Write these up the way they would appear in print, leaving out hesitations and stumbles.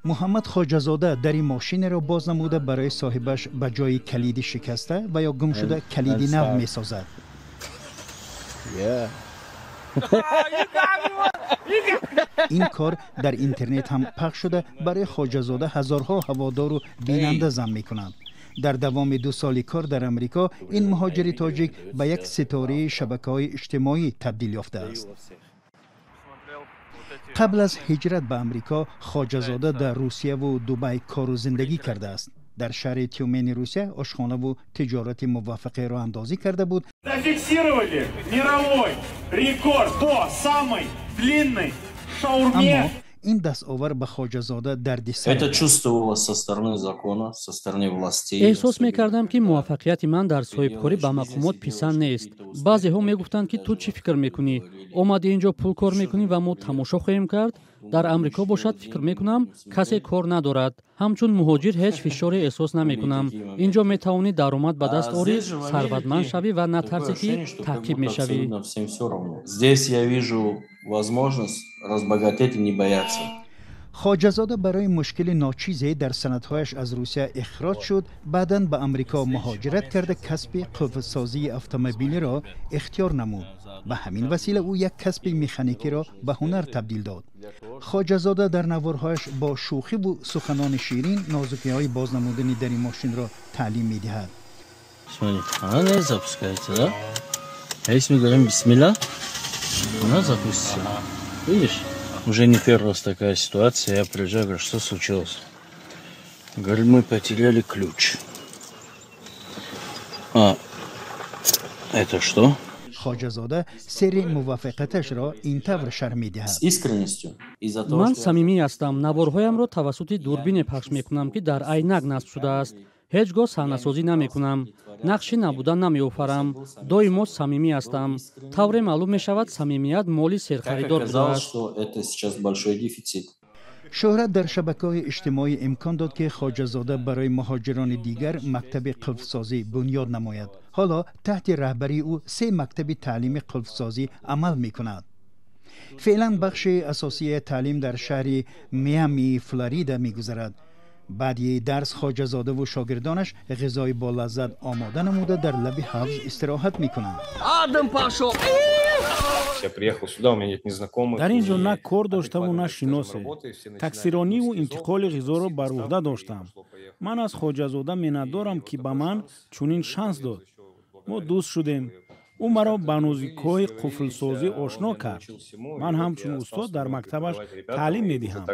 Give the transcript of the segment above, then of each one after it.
محمد خواجه‌زاده در این ماشین را باز نموده برای صاحبش به جای کلیدی شکسته و یا گم شده کلیدی نو می سازد. این کار در اینترنت هم پخش شده برای خواجه‌زاده هزارها هوادار و بیننده جمع می‌کنند. در دوام 2 سال کار در امریکا این مهاجر تاجیک به یک ستاره شبکه‌های اجتماعی تبدیل یافته است. قبل از هجرت به امریکا خواجه‌زاده در روسیه و دبی کار و زندگی کرده است. در شهر تیومن روسیه آشخانه و تجارت موفقه را اندازی کرده بود. зафиксировали мировой рекорд по самой длинной шаурме. اما این دستاور به خواجه‌زاده دردسر Это чувствовалось со стороны закона, со стороны властей. احساس می‌کردم که موفقیت من در صاحبکاری به مقامات پسند نیست. بعضی‌ها میگفتند که تو چی فکر می‌کنی؟ اومدی اینجا پول کار می‌کنی و ما تماشا خواهیم کرد. در امریکا باشد فکر می‌کنم کسی کار ندارد. همچون مهاجر هیچ فشاری احساس نمی‌کنم. اینجا می‌توانی درآمد به دست آوری، ثروتمند شوی و نترسی که تعقیب می‌شوی. Здесь я вижу возможность разбогатеть и не бояться. خواجه‌زاده برای مشکل ناچیزی در سندهایش از روسیه اخراج شد. بعداً به امریکا مهاجرت کرده کسب قفل‌سازی اتومبیلی را اختیار نمود. به همین وسیله او یک کسب مکانیکی را به هنر تبدیل داد. خواجه‌زاده در نوارهایش با شوخی و سخنان شیرین نازکی‌های بازنمودنی در این ماشین را تعلیم می‌دهد. Смотрите, она не запускается, да? А если мы говорим бисмилля, она запустится. Видишь? Уже не первый раз такая ситуация. Я приезжаю, говорю, что случилось? Говорю, мы потеряли ключ. А это что? خواجه‌زاده سر موفقیتش را این طور شرح می‌دهد. С искренностью. Из-за того, من что صمیمی هستم. نوارهایم را توسط دوربین پخش می‌کنم که در عینک نصب شده است. هیچگاه صحنه‌سازی نمی‌کنم. نقشی نبودن نمی‌آفرم. دائما صمیمی هستم. طوری معلوم می‌شود صمیمیت مالی سرخریدار بوده است. что это сейчас большой دефицит. شهرت در شبکه‌های اجتماعی امکان داد که خواجه‌زاده برای مهاجران دیگر مکتب قفل‌سازی بنیاد نماید. حالا تحت رهبری او 3 مکتب تعلیم قفل‌سازی عمل می‌کند. فعلا بخش اساسی تعلیم در شهر میامی فلوریدا می‌گذرد. بعد درس خواجه‌زاده و شاگردانش غذای با لذت آماده نموده در لب حوض استراحت می‌کنند. در اینجا نه کار داشتم و نه شناسه. تکثیرانی و انتقال غذا را بر عهده داشتم. من از خواجه‌زاده می‌ندارم که به من چنین شانس داد. ما دوست شدیم. او مرا به نوزیک‌های قفل‌سازی آشنا کرد. من همچون استاد در مکتبش تعلیم می‌دهم.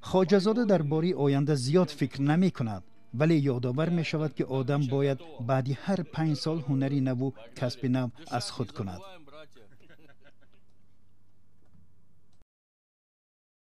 خواجه‌زاده درباره آینده زیاد فکر نمی‌کند، ولی یادآور می‌شود که آدم باید بعد هر 5 سال هنری نو و کسب نو از خود کند.